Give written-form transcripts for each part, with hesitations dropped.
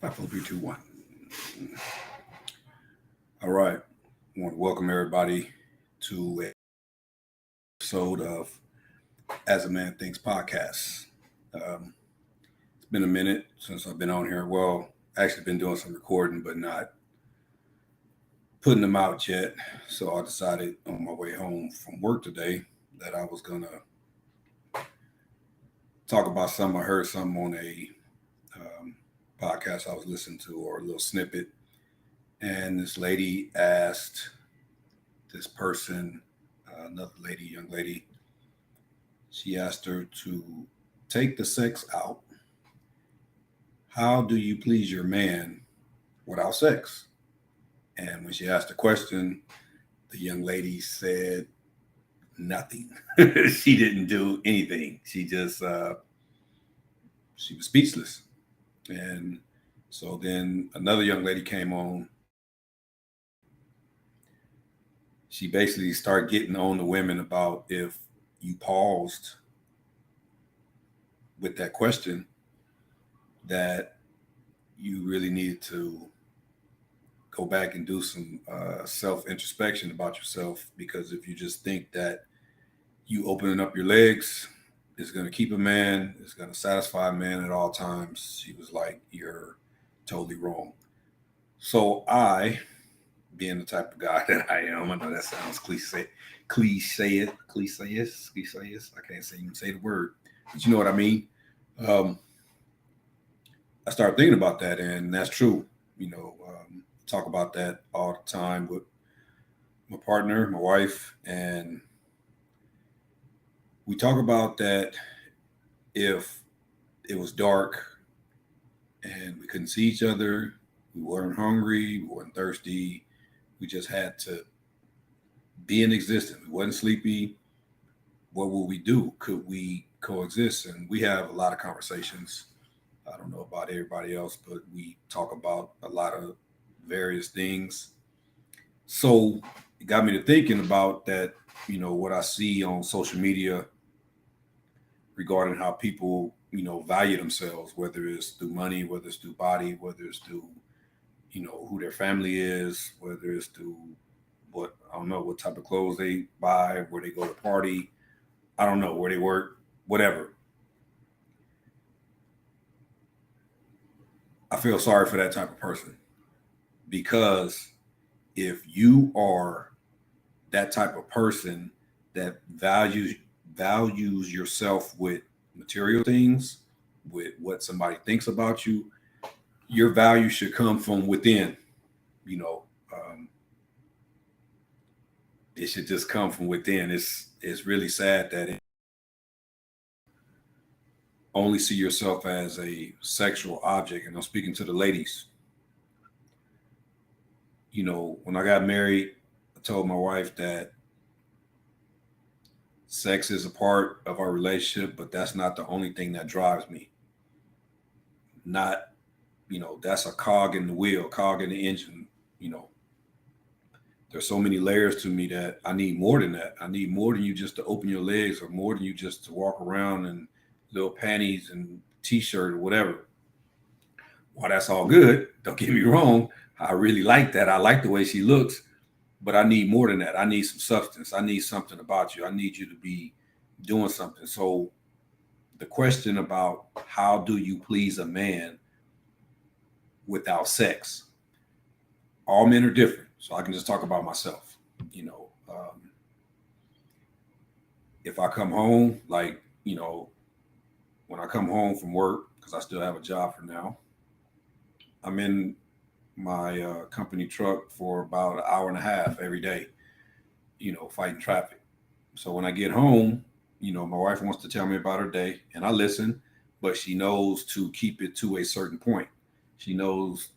Five, four, three, two, one. All right. I want to welcome everybody to an episode of As a Man Thinks podcast. It's been a minute since I've been on here. Well, actually been doing some recording, but not putting them out yet. So I decided on my way home from work today that I was gonna talk about something. I heard something on a podcast I was listening to, or a little snippet, and this lady asked this person, another lady, young lady, she asked her to take the sex out. How do you please your man without sex? And when she asked the question, the young lady said nothing. She didn't do anything. She was speechless. And so then another young lady came on. She basically started getting on the women about if you paused with that question, that you really needed to go back and do some self introspection about yourself. Because if you just think that you opening up your legs is going to keep a man, is going to satisfy a man at all times, she was like, you're totally wrong. So I, being the type of guy that I am, I know that sounds cliche. I can't even say the word, but you know what I mean. Um, I started thinking about that, and that's true. Talk about that all the time with my partner, my wife, and we talk about that if it was dark and we couldn't see each other, we weren't hungry, we weren't thirsty, we just had to be in existence. We wasn't sleepy. What would we do? Could we coexist? And we have a lot of conversations. I don't know about everybody else, but we talk about a lot of various things. So it got me to thinking about that, what I see on social media regarding how people, value themselves, whether it's through money, whether it's through body, whether it's through, who their family is, whether it's through what, I don't know, what type of clothes they buy, where they go to party, I don't know, where they work, whatever. I feel sorry for that type of person, because if you are that type of person that values yourself with material things, with what somebody thinks about you, your value should come from within. You know, um, it should just come from within. It's really sad that it only see yourself as a sexual object. And I'm speaking to the ladies. When I got married, I told my wife that sex is a part of our relationship, but that's not the only thing that drives me. Not, that's a cog in the wheel, cog in the engine. You know, there's so many layers to me that I need more than that. I need more than you just to open your legs, or more than you just to walk around in little panties and t-shirt or whatever. While that's all good, don't get me wrong, I really like that. I like the way she looks, but I need more than that. I need some substance. I need something about you. I need you to be doing something. So the question about how do you please a man without sex, all men are different. So I can just talk about myself. If I come home, like, when I come home from work, because I still have a job for now, I'm in my company truck for about an hour and a half every day, fighting traffic. So when I get home, my wife wants to tell me about her day, and I listen, but she knows to keep it to a certain point. She knows,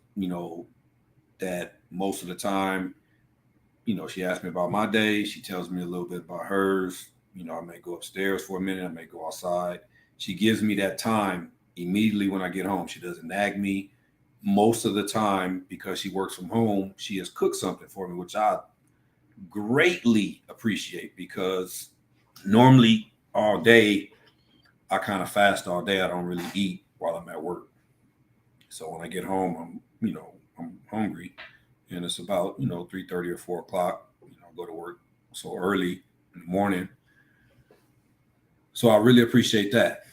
that most of the time, she asks me about my day. She tells me a little bit about hers. I may go upstairs for a minute. I may go outside. She gives me that time immediately when I get home. She doesn't nag me. Most of the time, because she works from home, she has cooked something for me, which I greatly appreciate, because normally all day I kind of fast all day. I don't really eat while I'm at work. So when I get home, I'm hungry, and it's about 3:30 or 4 o'clock. I go to work so early in the morning, so I really appreciate that.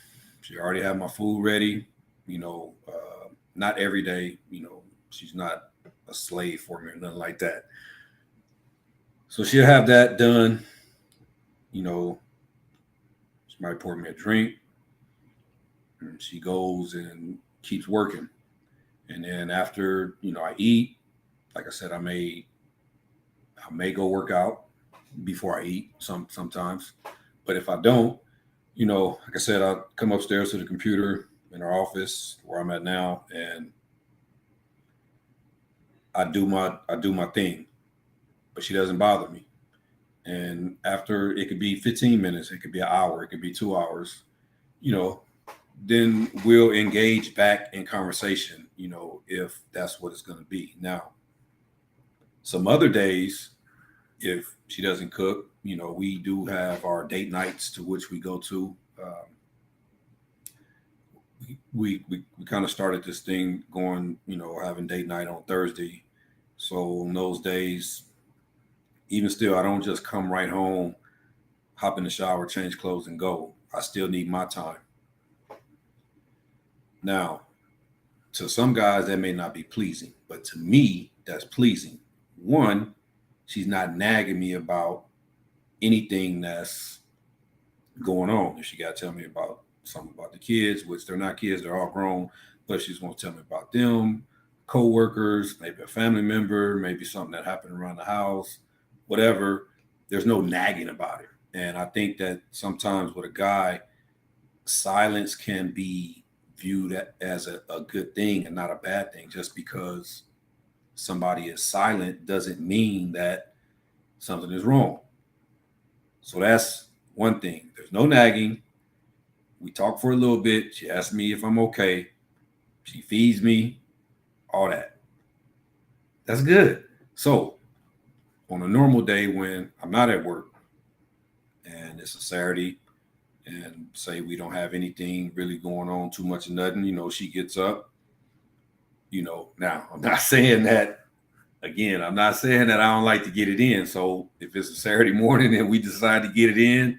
She already have my food ready. Not every day. She's not a slave for me or nothing like that. So she'll have that done. You know, she might pour me a drink, and she goes and keeps working. And then after I eat, like I said, I may go work out before I eat sometimes. But if I don't, like I said, I'll come upstairs to the computer in our office where I'm at now, and I do my thing. But she doesn't bother me. And after, it could be 15 minutes, it could be an hour, it could be 2 hours, you know, then we'll engage back in conversation, if that's what it's going to be. Now, some other days, if she doesn't cook, we do have our date nights to which we go to. We kind of started this thing going, having date night on Thursday. So on those days, even still, I don't just come right home, hop in the shower, change clothes, and go. I still need my time. Now, to some guys, that may not be pleasing, but to me, that's pleasing. One, she's not nagging me about anything that's going on. If she got to tell me about something about the kids, which they're not kids, they're all grown, but she just wants to tell me about them, co-workers, maybe a family member, maybe something that happened around the house, whatever. There's no nagging about it. And I think that sometimes with a guy, silence can be viewed as a good thing and not a bad thing. Just because somebody is silent doesn't mean that something is wrong. So that's one thing. There's no nagging. We talk for a little bit. She asks me if I'm okay. She feeds me, all that. That's good. So on a normal day when I'm not at work and it's a Saturday, and say we don't have anything really going on, too much of nothing, she gets up. Now I'm not saying that, again, I'm not saying that I don't like to get it in. So if it's a Saturday morning and we decide to get it in,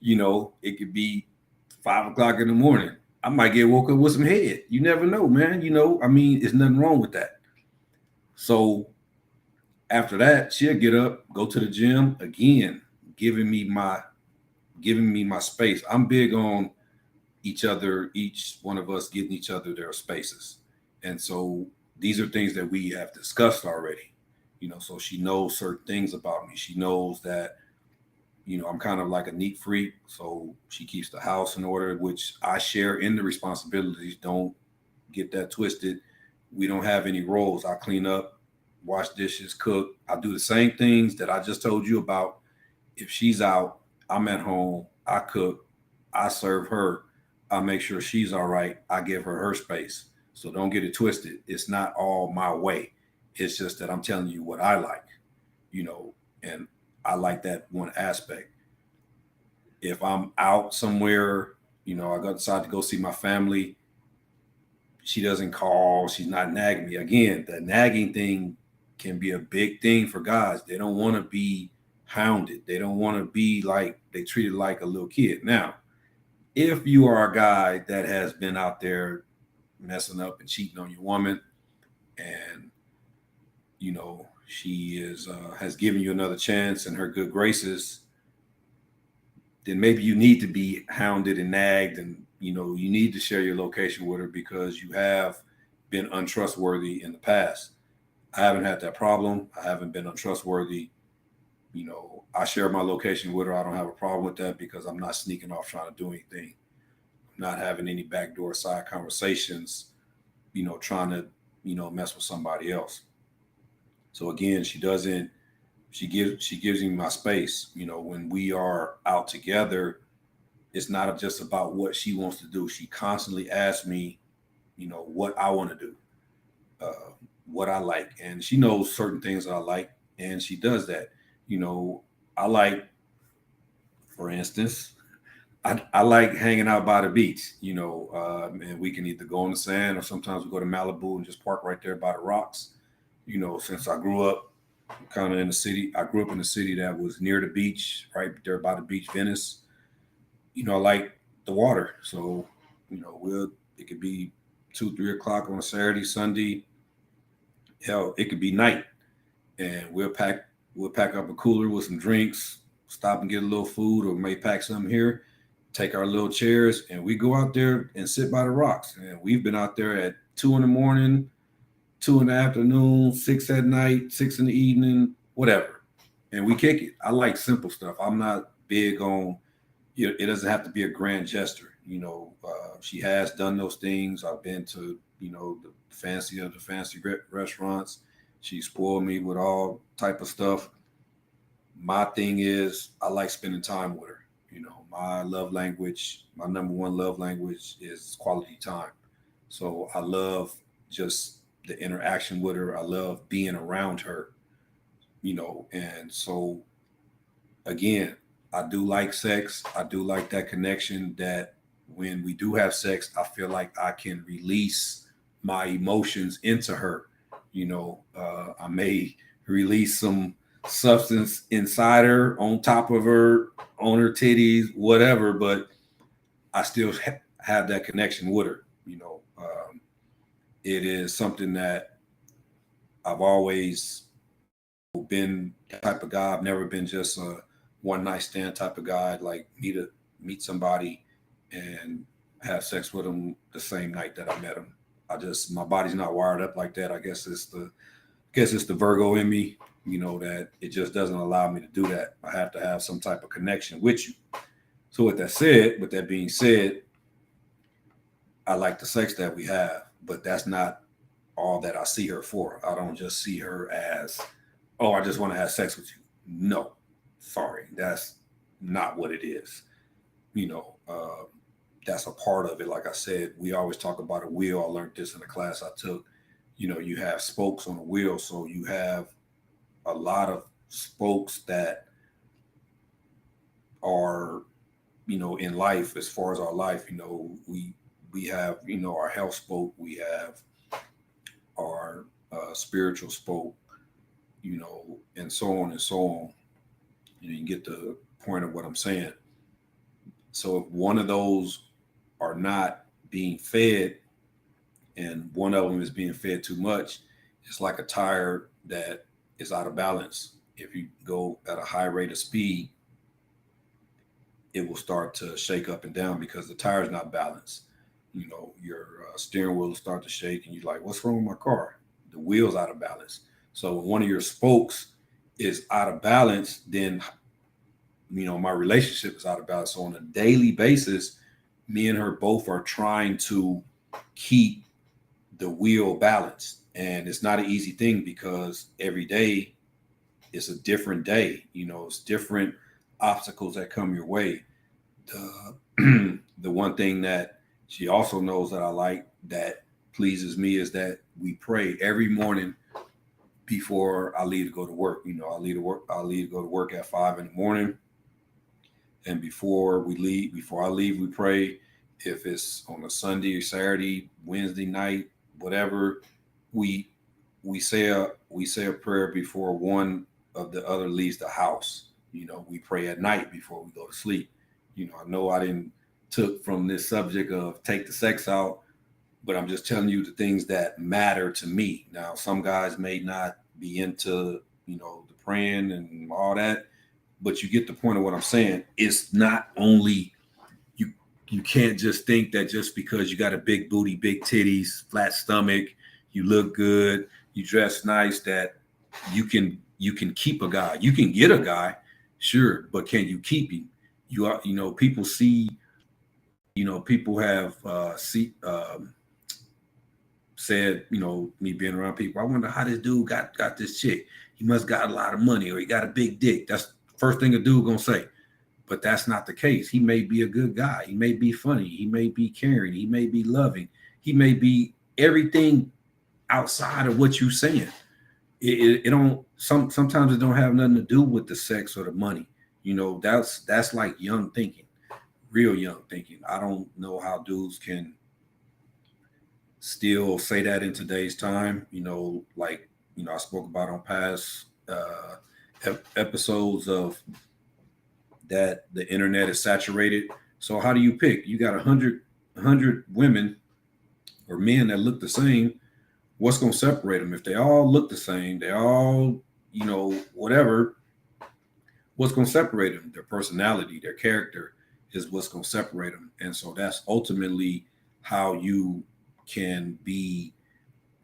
it could be 5 o'clock in the morning. I might get woke up with some head. You never know, man. There's nothing wrong with that. So after that, she'll get up, go to the gym again, giving me my space. I'm big on each one of us getting each other their spaces. And so these are things that we have discussed already. So she knows certain things about me. She knows that, I'm kind of like a neat freak. So she keeps the house in order, which I share in the responsibilities. Don't get that twisted. We don't have any roles. I clean up, wash dishes, cook. I do the same things that I just told you about. If she's out, I'm at home, I cook, I serve her, I make sure she's all right, I give her her space. So don't get it twisted. It's not all my way. It's just that I'm telling you what I like, and I like that one aspect. If I'm out somewhere, I go decide to go see my family, she doesn't call, she's not nagging me. Again, the nagging thing can be a big thing for guys. They don't want to be hounded. They don't want to be like they treated like a little kid. Now, if you are a guy that has been out there messing up and cheating on your woman, and she has given you another chance in her good graces, then maybe you need to be hounded and nagged, and you need to share your location with her because you have been untrustworthy in the past. I haven't had that problem. I haven't been untrustworthy. I share my location with her. I don't have a problem with that because I'm not sneaking off trying to do anything. I'm not having any backdoor side conversations, trying to, mess with somebody else. So again, she gives me my space. When we are out together, it's not just about what she wants to do. She constantly asks me, what I want to do, what I like. And she knows certain things that I like, and she does that. I like, for instance, I like hanging out by the beach, and we can either go on the sand or sometimes we go to Malibu and just park right there by the rocks. Since I grew up kind of in the city, I grew up in a city that was near the beach, right there by the beach, Venice. I like the water. So, it could be 2, 3 o'clock on a Saturday, Sunday. Hell, it could be night, and we'll pack up a cooler with some drinks, stop and get a little food, or may pack something here, take our little chairs, and we go out there and sit by the rocks. And we've been out there at 2 in the morning, 2 in the afternoon, 6 at night, 6 in the evening, whatever. And we kick it. I like simple stuff. I'm not big on, it doesn't have to be a grand gesture. She has done those things. I've been to, the fancy of the fancy restaurants. She spoiled me with all type of stuff. My thing is, I like spending time with her. My love language, my number one love language is quality time. So I love just the interaction with her. I love being around her, and so again, I do like sex. I do like that connection that when we do have sex, I feel like I can release my emotions into her. I may release some substance inside her, on top of her, on her titties, whatever, but I still have that connection with her. It is something that I've always been the type of guy. I've never been just a one night stand type of guy. Like meet somebody and have sex with them the same night that I met them. My body's not wired up like that. I guess it's the Virgo in me, that it just doesn't allow me to do that. I have to have some type of connection with you. So with that being said, I like the sex that we have, but that's not all that I see her for. I don't just see her as, oh, I just want to have sex with you. No, sorry, that's not what it is. You know, that's a part of it. Like I said, we always talk about a wheel. I learned this in a class I took. You have spokes on a wheel, so you have a lot of spokes that are, in life. As far as our life, we have, our health spoke, we have our spiritual spoke, and so on and so on. You get the point of what I'm saying. So if one of those are not being fed and one of them is being fed too much, it's like a tire that is out of balance. If you go at a high rate of speed, it will start to shake up and down because the tire is not balanced. Your steering wheel will start to shake and you're like, what's wrong with my car? The wheel's out of balance. So when one of your spokes is out of balance, then, my relationship is out of balance. So on a daily basis, me and her both are trying to keep the wheel balanced. And it's not an easy thing because every day is a different day. It's different obstacles that come your way. The one thing that she also knows that I like that pleases me is that we pray every morning before I leave to go to work. I leave to go to work at 5 in the morning. And before I leave, we pray. If it's on a Sunday or Saturday, Wednesday night, whatever, we say a prayer before one of the other leaves the house. We pray at night before we go to sleep. I know I didn't took from this subject of take the sex out, but I'm just telling you the things that matter to me. Now, some guys may not be into, the praying and all that, but you get the point of what I'm saying. It's not only you can't just think that just because you got a big booty, big titties, flat stomach, you look good, you dress nice, that you can keep a guy. You can get a guy, sure, but can you keep him? People see, people have said, me being around people, I wonder how this dude got this chick. He must got a lot of money or he got a big dick. That's the first thing a dude gonna say. But that's not the case. He may be a good guy. He may be funny. He may be caring. He may be loving. He may be everything outside of what you're saying. It don't. Sometimes it don't have nothing to do with the sex or the money. That's like young thinking. real young thinking. I don't know how dudes can still say that in today's time. Like I spoke about on past episodes of that the internet is saturated. So how do you pick? You got a hundred women or men that look the same. What's going to separate them? If they all look the same, they all, whatever, what's going to separate them? Their personality, their character is what's going to separate them. And so that's ultimately how you can be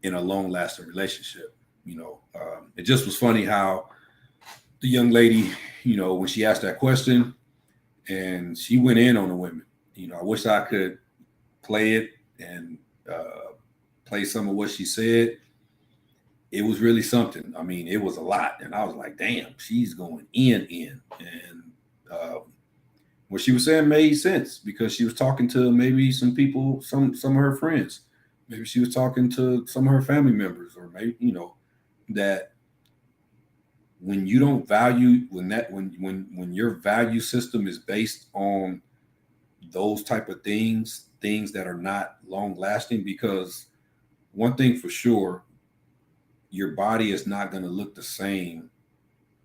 in a long lasting relationship. It just was funny how the young lady, when she asked that question and she went in on the women, I wish I could play it and play some of what she said. It was really something. I mean, it was a lot. And I was like, damn, she's going in. And what she was saying made sense because she was talking to maybe some people, some of her friends. Maybe she was talking to some of her family members, or maybe, that when you don't value, when your value system is based on those type of things that are not long lasting, because one thing for sure, your body is not going to look the same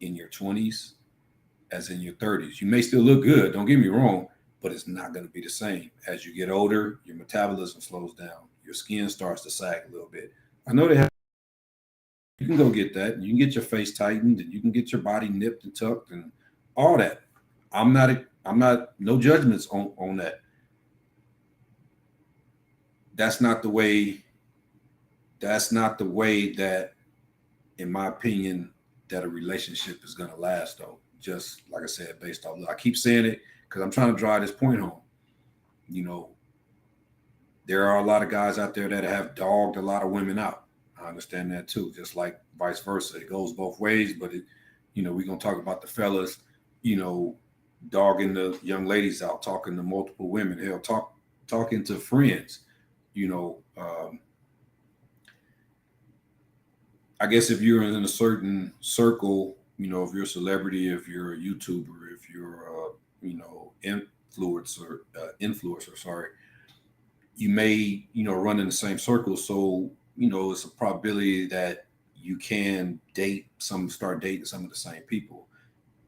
in your 20s as in your 30s. You may still look good, don't get me wrong, but it's not going to be the same. As you get older, your metabolism slows down. Your skin starts to sag a little bit. I know you can go get that. You can get your face tightened and you can get your body nipped and tucked and all that. I'm not, no judgments on that. That's not the way that, in my opinion, that a relationship is going to last, though. Just like I said, based off, I keep saying it because I'm trying to drive this point home. There are a lot of guys out there that have dogged a lot of women out. I understand that too, just like vice versa. It goes both ways, but we're going to talk about the fellas, dogging the young ladies out, talking to multiple women. Hell, talking to friends, I guess if you're in a certain circle, if you're a celebrity, if you're a YouTuber, if you're influencer, sorry, you may, run in the same circle. So, it's a probability that you can start dating some of the same people,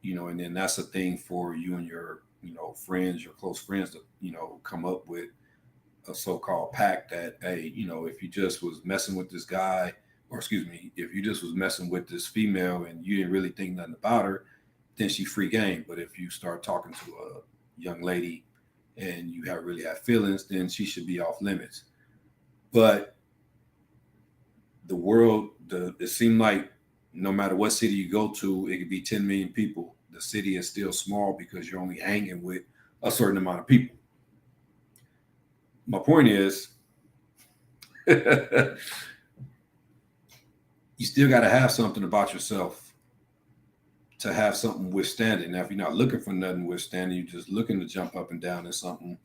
and then that's a thing for you and your, friends, your close friends to, come up with a so-called pact that, hey, if you just was messing with this guy, or excuse me, if you just was messing with this female and you didn't really think nothing about her, then she free game. But if you start talking to a young lady and you really have feelings, then she should be off limits. But the world, it seemed like no matter what city you go to, it could be 10 million people. The city is still small because you're only hanging with a certain amount of people. My point is, you still got to have something about yourself to have something withstanding. Now, if you're not looking for nothing withstanding, you're just looking to jump up and down in something,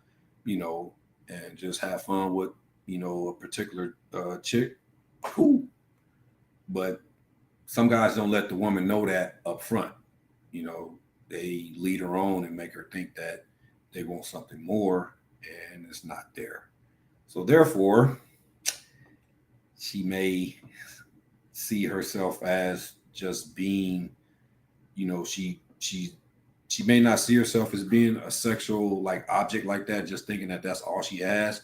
and just have fun with, a particular chick, cool. But some guys don't let the woman know that up front. They lead her on and make her think that they want something more, and it's not there. So therefore, she may see herself as just being, she may not see herself as being a sexual like object like that, just thinking that that's all she has.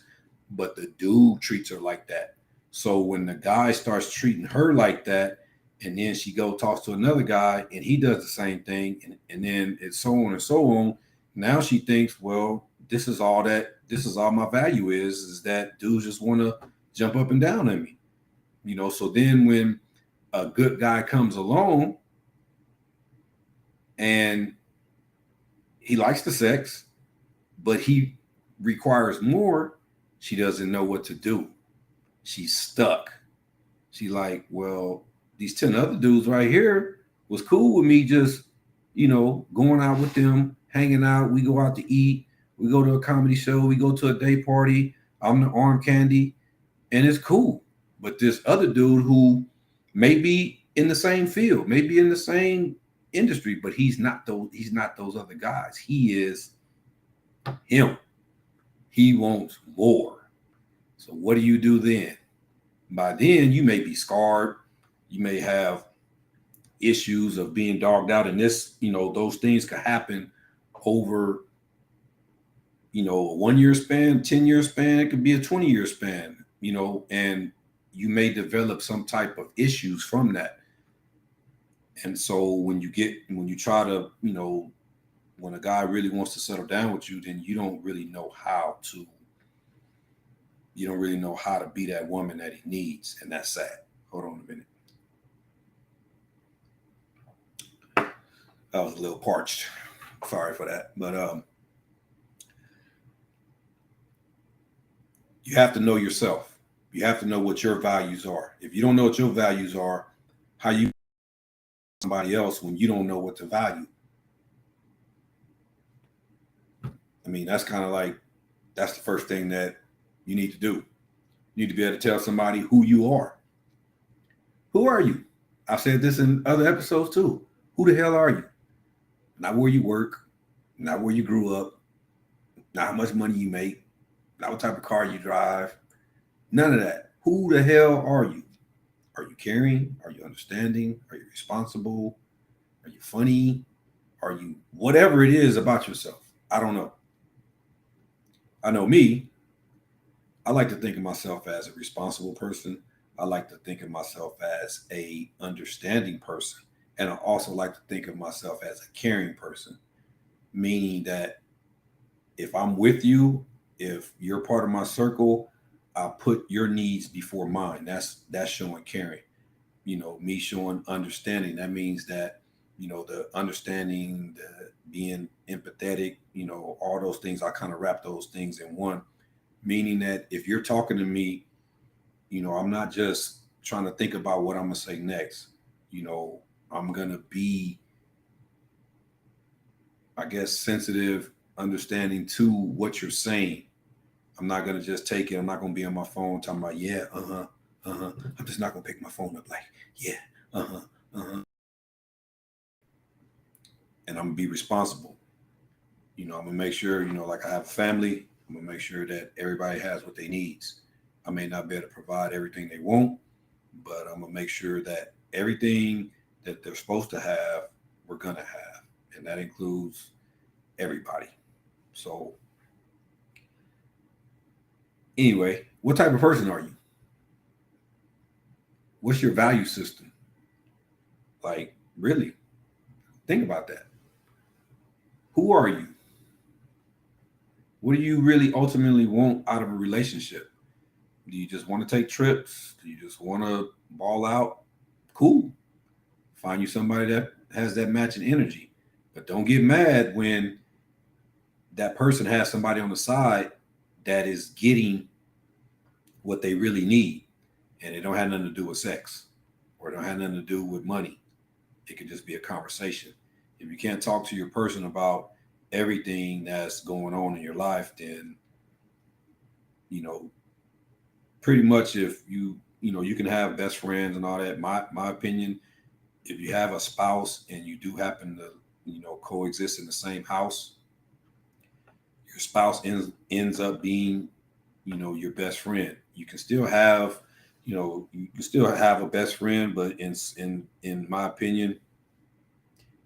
But the dude treats her like that. So when the guy starts treating her like that, and then she talks to another guy and he does the same thing, and then it's so on and so on. Now she thinks, well, this is all my value is that dudes just want to jump up and down on me. So then when a good guy comes along and he likes the sex, but he requires more, she doesn't know what to do. She's stuck. She's like, well, these 10 other dudes right here was cool with me just, going out with them, hanging out. We go out to eat. We go to a comedy show. We go to a day party. I'm the arm candy, and it's cool. But this other dude who may be in the same field, maybe in the same industry, but he's not those other guys. He is him. He wants more. So what do you do then? By then, you may be scarred. You may have issues of being dogged out. And this, those things could happen over, a 1 year span, 10 year span. It could be a 20 year span, and you may develop some type of issues from that. And so when you try to, when a guy really wants to settle down with you, then you don't really know how to be that woman that he needs. And that's sad. Hold on a minute. I was a little parched. Sorry for that. But you have to know yourself. You have to know what your values are. If you don't know what your values are, how you somebody else when you don't know what to value? I mean, that's kind of like, that's the first thing that you need to do. You need to be able to tell somebody who you are. Who are you? I've said this in other episodes too. Who the hell are you? Not where you work, not where you grew up, not how much money you make, not what type of car you drive. None of that. Who the hell are you? Are you caring? Are you understanding? Are you responsible? Are you funny? Are you whatever it is about yourself? I don't know. I know me. I like to think of myself as a responsible person. I like to think of myself as a understanding person. And I also like to think of myself as a caring person, meaning that if I'm with you, if you're part of my circle, I'll put your needs before mine. That's showing caring. Me showing understanding. That means that, the understanding, the being empathetic, all those things, I kind of wrap those things in one. Meaning that if you're talking to me, I'm not just trying to think about what I'm gonna say next. I'm gonna be, I guess, sensitive, understanding to what you're saying. I'm not gonna just take it. I'm not gonna be on my phone talking about, yeah, I'm just not gonna pick my phone up like, yeah, uh huh, uh huh. And I'm gonna be responsible. I'm gonna make sure, like I have a family. I'm gonna make sure that everybody has what they needs. I may not be able to provide everything they want, but I'm gonna make sure that everything that they're supposed to have, we're gonna have, and that includes everybody. So anyway, what type of person are you? What's your value system? Like, really, think about that. Who are you? What do you really ultimately want out of a relationship? Do you just want to take trips? Do you just want to ball out? Cool. Find you somebody that has that matching energy. But don't get mad when that person has somebody on the side that is getting what they really need, and it don't have nothing to do with sex, or it don't have nothing to do with money. It could just be a conversation. If you can't talk to your person about everything that's going on in your life, then you know pretty much, if you can have best friends and all that. My opinion, if you have a spouse and you do happen to coexist in the same house, your spouse ends up being your best friend. You can still have a best friend, but in my opinion,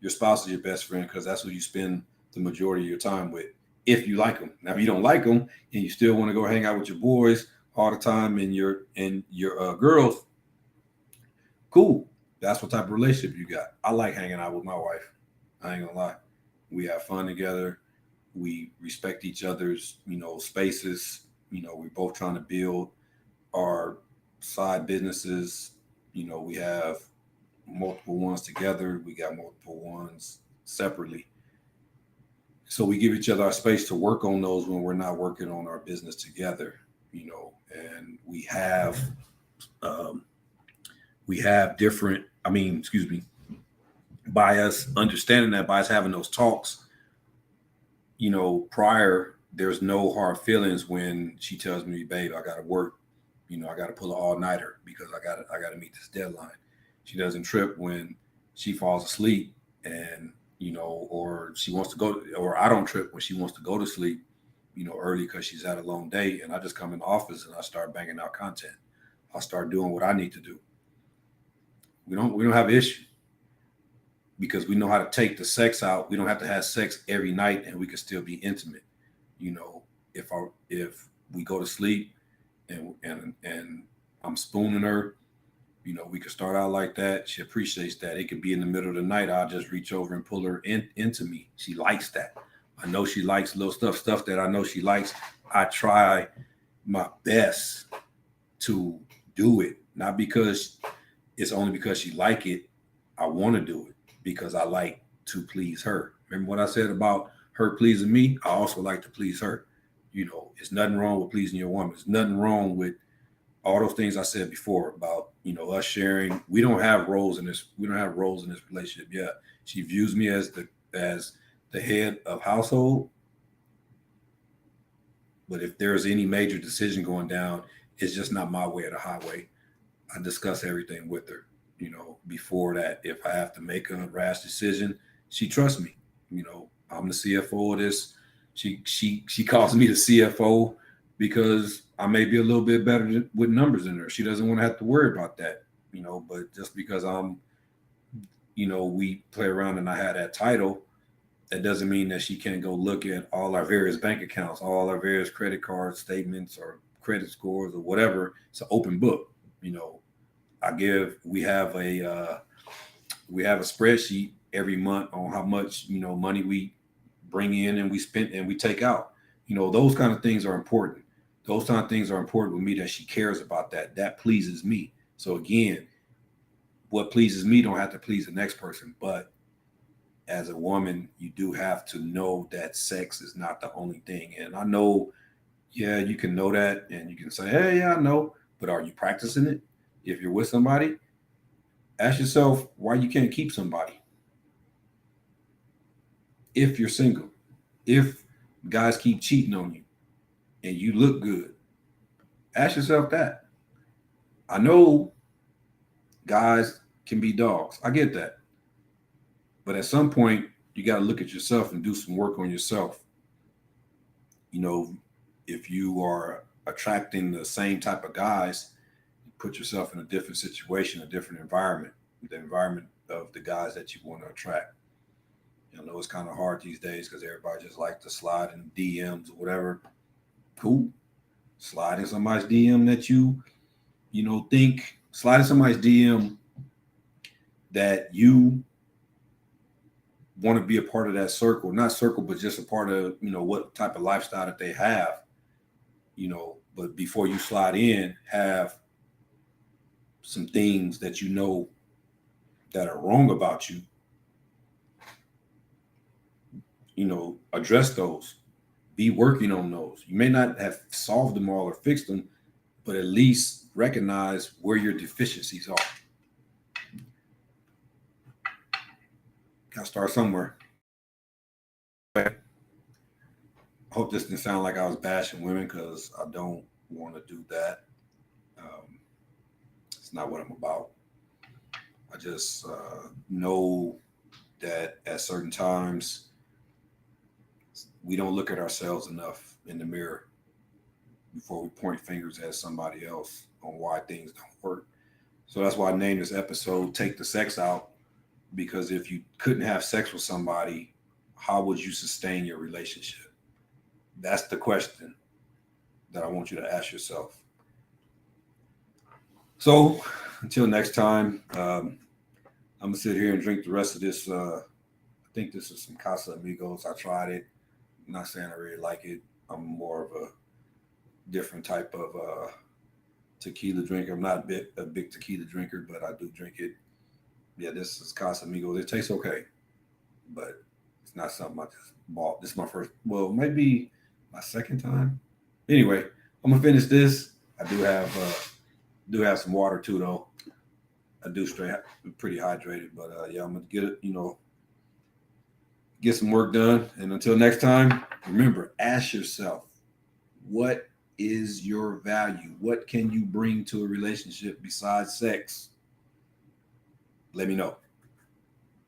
your spouse is your best friend because that's who you spend the majority of your time with. If you like them. Now, if you don't like them and you still want to go hang out with your boys all the time and your girls, cool. That's what type of relationship you got. I like hanging out with my wife. I ain't gonna lie. We have fun together. We respect each other's spaces. We're both trying to build our side businesses. We have multiple ones together. We got multiple ones separately. So we give each other our space to work on those when we're not working on our business together. And um, we have different. I mean, excuse me. By us understanding that, by us having those talks, prior, there's no hard feelings when she tells me, babe, I got to work. I got to pull an all nighter because I got to meet this deadline. She doesn't trip when she falls asleep and or she wants to go, or I don't trip when she wants to go to sleep, early because she's had a long day, and I just come in the office and I start banging out content. I'll start doing what I need to do. We don't have an issue because we know how to take the sex out. We don't have to have sex every night, and we can still be intimate. If we go to sleep and I'm spooning her, we could start out like that. She appreciates that. It could be in the middle of the night. I'll just reach over and pull her into me. She likes that. I know she likes little stuff that I know she likes. I try my best to do it, not because it's only because she like it. I want to do it because I like to please her. Remember what I said about her pleasing me? I also like to please her. It's nothing wrong with pleasing your woman. It's nothing wrong with all those things I said before about us sharing. We don't have roles in this. We don't have roles in this relationship. Yeah, she views me as the head of household, but if there's any major decision going down, it's just not my way or the highway. I discuss everything with her. Before that, if I have to make a rash decision, she trusts me. I'm the CFO of this. She calls me the CFO because I may be a little bit better with numbers than her. She doesn't want to have to worry about that, but just because we play around and I had that title, that doesn't mean that she can't go look at all our various bank accounts, all our various credit card statements or credit scores or whatever. It's an open book. We have a spreadsheet every month on how much, money we bring in and we spend and we take out. Those kind of things are important. Those kind of things are important with me, that she cares about that. That pleases me. So again, what pleases me don't have to please the next person. But as a woman, you do have to know that sex is not the only thing. And I know, yeah, you can know that and you can say, hey, yeah, I know. But are you practicing it? If you're with somebody, ask yourself why you can't keep somebody. If you're single, if guys keep cheating on you and you look good, ask yourself that. I know guys can be dogs. I get that. But at some point, you got to look at yourself and do some work on yourself. If you are attracting the same type of guys, put yourself in a different situation, a different environment, the environment of the guys that you want to attract. I know it's kind of hard these days because everybody just like to slide in DMs or whatever. Cool. Slide in somebody's DM that slide in somebody's DM that you want to be a part of that circle, not circle, but just a part of, what type of lifestyle that they have, but before you slide in, have some things that that are wrong about you, address those, be working on those. You may not have solved them all or fixed them, but at least recognize where your deficiencies are. Gotta start somewhere. I hope this didn't sound like I was bashing women, because I don't want to do that. It's not what I'm about. I just know that at certain times we don't look at ourselves enough in the mirror before we point fingers at somebody else on why things don't work. So that's why I named this episode Take the Sex Out, because if you couldn't have sex with somebody, how would you sustain your relationship? That's the question that I want you to ask yourself. So until next time, I'm gonna sit here and drink the rest of this. I think this is some Casamigos. I tried it. I'm not saying I really like it. I'm more of a different type of tequila drinker. I'm not a big tequila drinker, but I do drink it. Yeah, this is Casamigos. It tastes okay, but it's not something I just bought. This is my first, well, maybe my second time. Anyway, I'm gonna finish this. I do have some water too, though. I do pretty hydrated, but yeah, I'm gonna get some work done. And until next time, remember, ask yourself, what is your value? What can you bring to a relationship besides sex? Let me know.